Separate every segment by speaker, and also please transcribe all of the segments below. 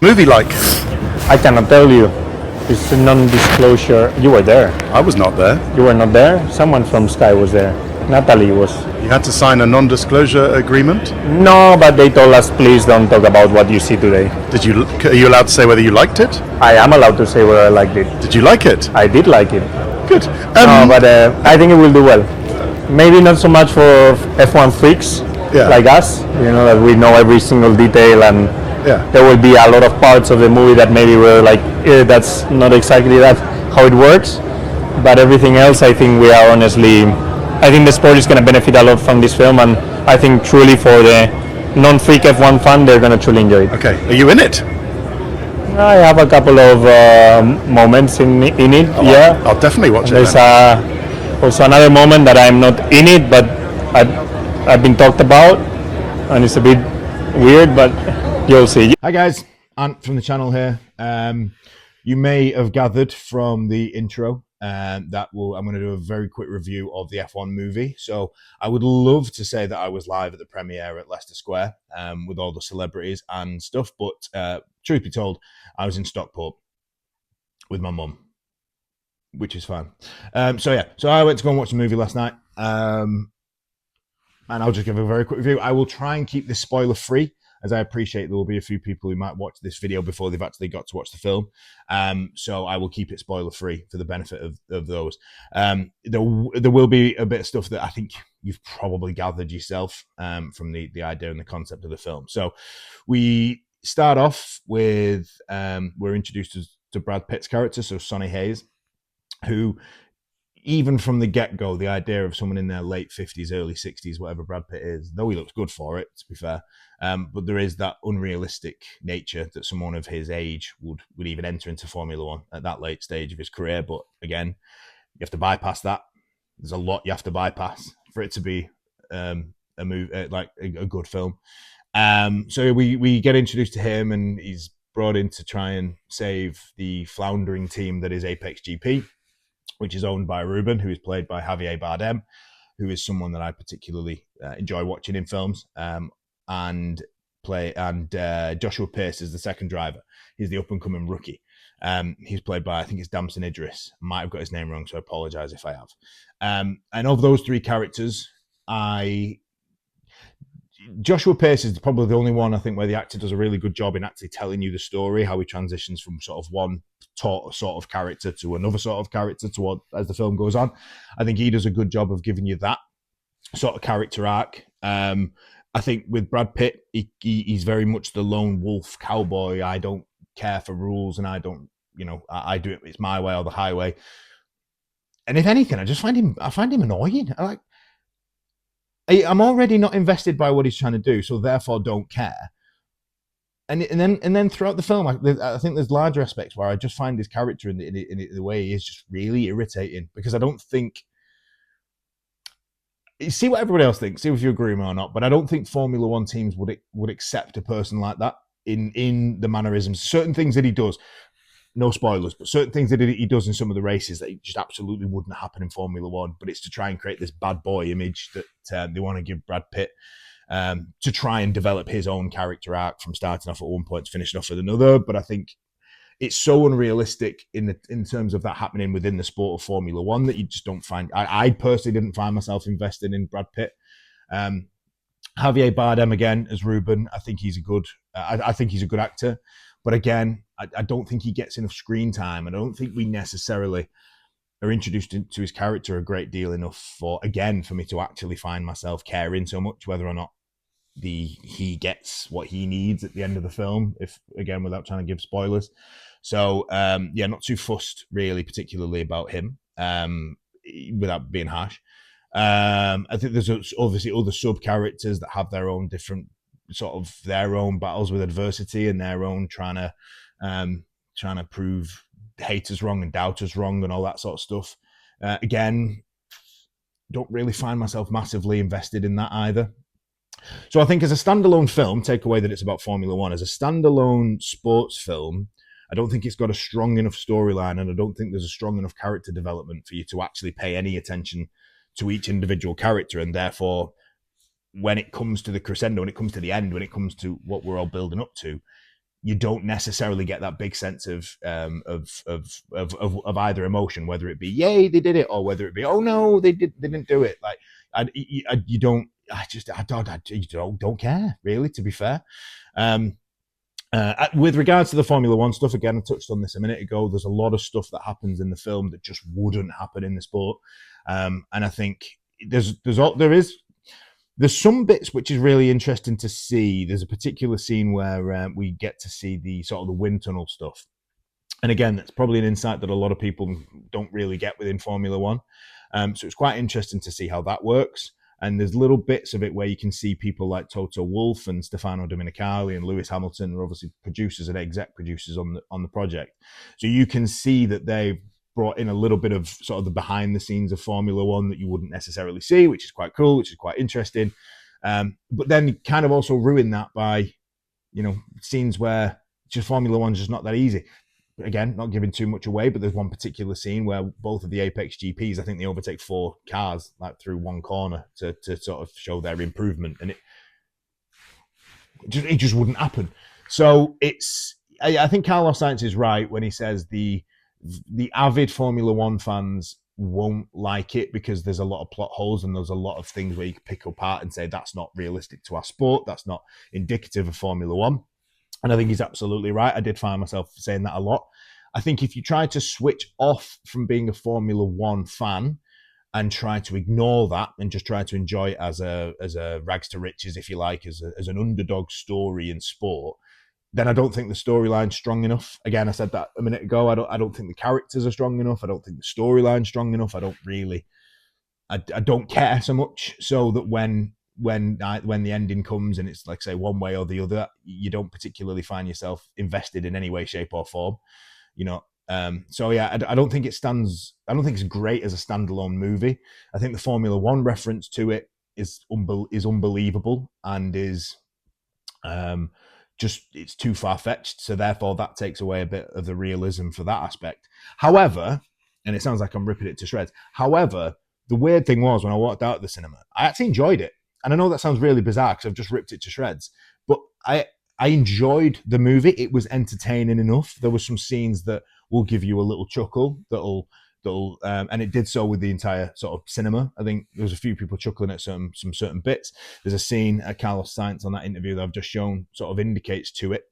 Speaker 1: Movie like?
Speaker 2: I cannot tell you. It's a non-disclosure. You were there.
Speaker 1: I was not there.
Speaker 2: You were not there? Someone from Sky was there. Natalie was.
Speaker 1: You had to sign a non-disclosure agreement.
Speaker 2: No, but they told us, please don't talk about what you see today.
Speaker 1: Are you allowed to say whether you liked it?
Speaker 2: I am allowed to say whether I liked it.
Speaker 1: Did you like it?
Speaker 2: I did like it.
Speaker 1: Good.
Speaker 2: No, but I think it will do well. Maybe not so much for F1 freaks like us, that we know every single detail, and there will be a lot of parts of the movie that maybe we're like, that's not exactly that how it works. But everything else, I think I think the sport is going to benefit a lot from this film, and I think truly for the non-freak F1 fan, they're going to truly enjoy it.
Speaker 1: Okay, are you in it?
Speaker 2: I have a couple of moments in it.
Speaker 1: I'll definitely watch it.
Speaker 2: There's also another moment that I'm not in it, but I've been talked about, and it's a bit weird, but you'll see.
Speaker 3: Hi guys, Ant from the channel here. You may have gathered from the intro I'm going to do a very quick review of the F1 movie. So I would love to say that I was live at the premiere at Leicester Square with all the celebrities and stuff, but truth be told, I was in Stockport with my mum, which is fine. So I went to go and watch the movie last night, and I'll just give a very quick review. I will try and keep this spoiler free, as I appreciate there will be a few people who might watch this video before they've actually got to watch the film. So I will keep it spoiler free for the benefit of those. There will be a bit of stuff that I think you've probably gathered yourself from the idea and the concept of the film. So we start off with, we're introduced to Brad Pitt's character, so Sonny Hayes, who, even from the get-go, the idea of someone in their late 50s, early 60s, whatever Brad Pitt is, though he looks good for it, to be fair, but there is that unrealistic nature that someone of his age would even enter into Formula One at that late stage of his career. But again, you have to bypass that. There's a lot you have to bypass for it to be a good film. So we get introduced to him, and he's brought in to try and save the floundering team that is Apex GP, which is owned by Ruben, who is played by Javier Bardem, who is someone that I particularly enjoy watching in films. And Joshua Pearce is the second driver. He's the up-and-coming rookie. He's played by, I think it's Damson Idris. Might have got his name wrong, so I apologise if I have. And of those three characters, Joshua Pearce is probably the only one, I think, where the actor does a really good job in actually telling you the story, how he transitions from sort of one sort of character to another sort of character as the film goes on. I think he does a good job of giving you that sort of character arc. I think with Brad Pitt, he's very much the lone wolf cowboy. I don't care for rules, and I don't, I do it. It's my way or the highway. And if anything, I find him annoying. I'm already not invested by what he's trying to do, so therefore don't care. And then throughout the film, I think there's larger aspects where I just find his character in the way he is just really irritating, because I don't think. See what everybody else thinks, see if you agree with me or not, but I don't think Formula One teams would accept a person like that in the mannerisms. Certain things that he does, no spoilers, but certain things that he does in some of the races that just absolutely wouldn't happen in Formula One, but it's to try and create this bad boy image that they want to give Brad Pitt to try and develop his own character arc from starting off at one point to finishing off at another. But I think it's so unrealistic in terms of that happening within the sport of Formula One that you just don't find. I personally didn't find myself invested in Brad Pitt. Javier Bardem again as Ruben. I think he's a good. I think he's a good actor, but again, I don't think he gets enough screen time, and I don't think we necessarily are introduced to his character a great deal enough for me to actually find myself caring so much whether or not he gets what he needs at the end of the film. If again, without trying to give spoilers. So not too fussed really, particularly about him, without being harsh. I think there's obviously other sub characters that have their own different sort of their own battles with adversity and their own trying to prove haters wrong and doubters wrong and all that sort of stuff. Again, don't really find myself massively invested in that either. So I think as a standalone film, take away that it's about Formula One, as a standalone sports film, I don't think it's got a strong enough storyline, and I don't think there's a strong enough character development for you to actually pay any attention to each individual character. And therefore, when it comes to the crescendo, when it comes to the end, when it comes to what we're all building up to, you don't necessarily get that big sense of either emotion, whether it be yay they did it, or whether it be oh no they didn't do it. Like you don't. I don't care really. To be fair, with regards to the Formula One stuff, again, I touched on this a minute ago. There's a lot of stuff that happens in the film that just wouldn't happen in the sport, and I think there's some bits which is really interesting to see. There's a particular scene where we get to see the sort of the wind tunnel stuff. And again, that's probably an insight that a lot of people don't really get within Formula One. So it's quite interesting to see how that works. And there's little bits of it where you can see people like Toto Wolff and Stefano Domenicali and Lewis Hamilton are obviously producers and exec producers on the project. So you can see that they've brought in a little bit of sort of the behind the scenes of Formula One that you wouldn't necessarily see, which is quite cool, which is quite interesting. But then you kind of also ruin that by, scenes where just Formula One's just not that easy. Again, not giving too much away, but there's one particular scene where both of the Apex GPs, I think they overtake 4 cars like through one corner to sort of show their improvement, and it just wouldn't happen. So I think Carlos Sainz is right when he says the avid Formula One fans won't like it because there's a lot of plot holes and there's a lot of things where you can pick apart and say that's not realistic to our sport, that's not indicative of Formula One. And I think he's absolutely right. I did find myself saying that a lot. I think if you try to switch off from being a Formula One fan and try to ignore that and just try to enjoy it as a rags to riches, if you like, as an underdog story in sport, then I don't think the storyline's strong enough. Again, I said that a minute ago. I don't think the characters are strong enough. I don't think the storyline's strong enough. I don't care so much, so that when the ending comes and it's like, say, one way or the other, you don't particularly find yourself invested in any way, shape, or form. So yeah, I don't think it stands. I don't think it's great as a standalone movie. I think the Formula One reference to it is unbelievable and is just it's too far-fetched, so therefore that takes away a bit of the realism for that aspect. However, and it sounds like I'm ripping it to shreds, however, the weird thing was when I walked out of the cinema, I actually enjoyed it. And I know that sounds really bizarre because I've just ripped it to shreds, but I enjoyed the movie. It was entertaining enough. There were some scenes that will give you a little chuckle and it did so with the entire sort of cinema. I think there was a few people chuckling at some certain bits. There's a scene at Carlos Sainz on that interview that I've just shown sort of indicates to it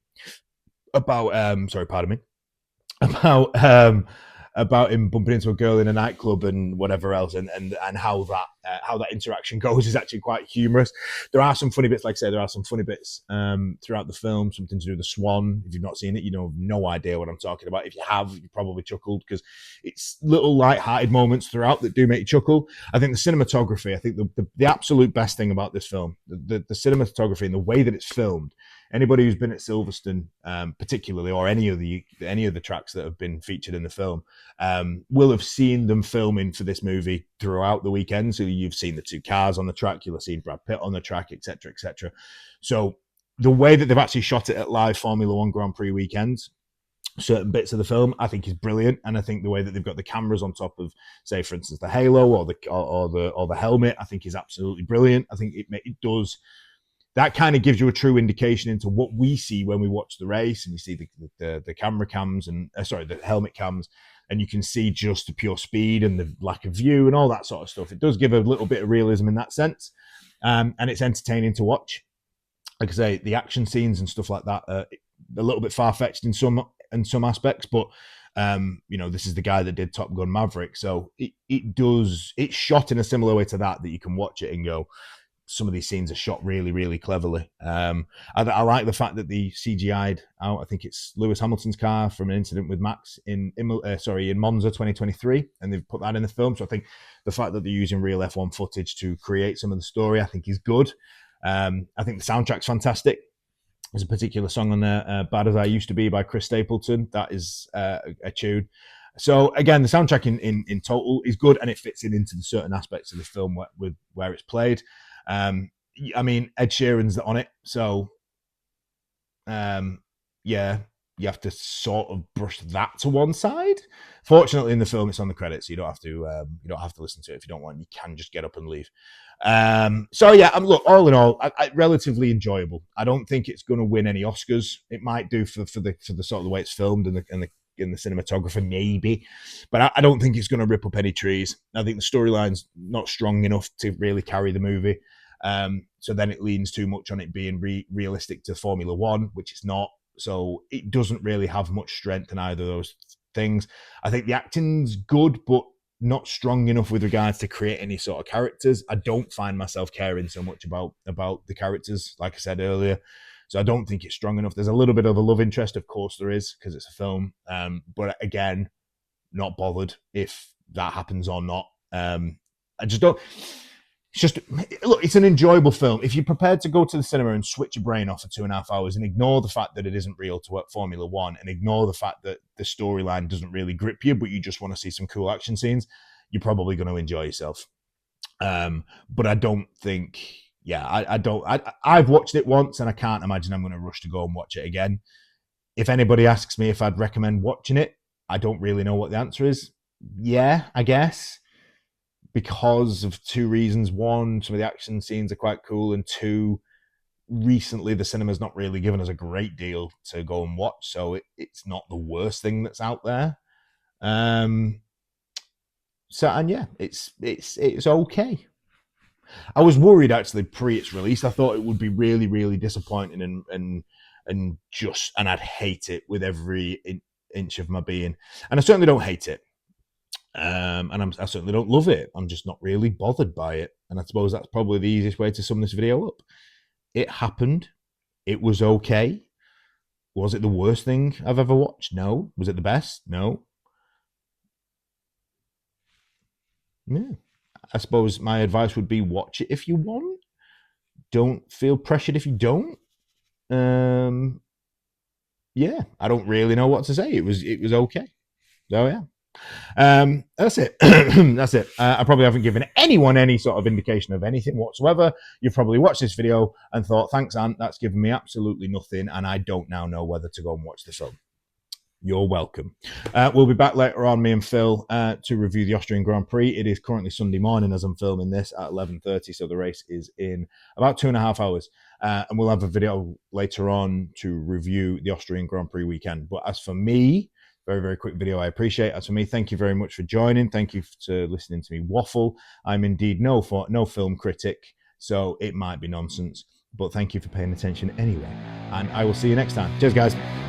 Speaker 3: about about him bumping into a girl in a nightclub and whatever else, and how that interaction goes is actually quite humorous. There are some funny bits, like I say, throughout the film. Something to do with the Swan. If you've not seen it, you know no idea what I'm talking about. If you have, you probably chuckled because it's little light-hearted moments throughout that do make you chuckle. I think the cinematography. I think the absolute best thing about this film, the cinematography and the way that it's filmed. Anybody who's been at Silverstone, particularly, or any of the tracks that have been featured in the film, will have seen them filming for this movie throughout the weekend. So you've seen the 2 cars on the track, you'll have seen Brad Pitt on the track, etc., etc. So the way that they've actually shot it at live Formula One Grand Prix weekends, certain bits of the film, I think is brilliant, and I think the way that they've got the cameras on top of, say, for instance, the halo or the helmet, I think is absolutely brilliant. I think it does. That kind of gives you a true indication into what we see when we watch the race, and you see the camera cams and the helmet cams, and you can see just the pure speed and the lack of view and all that sort of stuff. It does give a little bit of realism in that sense, and it's entertaining to watch. Like I say, the action scenes and stuff like that are a little bit far-fetched in some aspects, but this is the guy that did Top Gun Maverick, so it's shot in a similar way to that you can watch it and go, some of these scenes are shot really, really cleverly. I like the fact that the CGI'd out, I think it's Lewis Hamilton's car from an incident with Max in Monza 2023, and they've put that in the film. So I think the fact that they're using real F1 footage to create some of the story, I think is good. I think the soundtrack's fantastic. There's a particular song on there, Bad As I Used to Be by Chris Stapleton. That is a tune. So again, the soundtrack in total is good, and it fits into the certain aspects of the film where it's played. I mean, Ed Sheeran's on it, so yeah, you have to sort of brush that to one side Fortunately, in the film, it's on the credits, so you don't have to listen to it if you don't want. You can just get up and leave. So yeah, look, all in all, relatively enjoyable. I don't think it's going to win any Oscars. It might do for the sort of the way it's filmed and the cinematography, maybe, but I don't think it's going to rip up any trees. I think the storyline's not strong enough to really carry the movie. So then it leans too much on it being realistic to Formula One, which it's not. So it doesn't really have much strength in either of those things. I think the acting's good, but not strong enough with regards to create any sort of characters. I don't find myself caring so much about the characters, like I said earlier. So I don't think it's strong enough. There's a little bit of a love interest, of course there is, because it's a film. But again, not bothered if that happens or not. I just don't. It's just, look, it's an enjoyable film. If you're prepared to go to the cinema and switch your brain off for 2.5 hours and ignore the fact that it isn't real to work Formula One and ignore the fact that the storyline doesn't really grip you, but you just want to see some cool action scenes, you're probably going to enjoy yourself. But I don't think, I've watched it once and I can't imagine I'm going to rush to go and watch it again. If anybody asks me if I'd recommend watching it, I don't really know what the answer is. Yeah, I guess. Because of two reasons. One, some of the action scenes are quite cool. And two, recently the cinema's not really given us a great deal to go and watch. So it's not the worst thing that's out there. And yeah, it's okay. I was worried actually pre its release. I thought it would be really, really disappointing and I'd hate it with every inch of my being. And I certainly don't hate it. And I certainly don't love it. I'm just not really bothered by it. And I suppose that's probably the easiest way to sum this video up. It happened. It was okay. Was it the worst thing I've ever watched? No. Was it the best? No. Yeah. I suppose my advice would be watch it if you want. Don't feel pressured if you don't. Yeah, I don't really know what to say. It was okay. So yeah. That's it. That's it. I probably haven't given anyone any sort of indication of anything whatsoever. You've probably watched this video and thought, thanks, Ant, that's given me absolutely nothing, and I don't now know whether to go and watch the film. You're welcome. We'll be back later on, me and Phil, to review the Austrian Grand Prix. It is currently Sunday morning as I'm filming this at 11:30, so the race is in about 2.5 hours. And we'll have a video later on to review the Austrian Grand Prix weekend. But as for me, very, very quick video I appreciate. As for me, thank you very much for joining. Thank you for listening to me waffle. I'm indeed no film critic, so it might be nonsense. But thank you for paying attention anyway. And I will see you next time. Cheers, guys.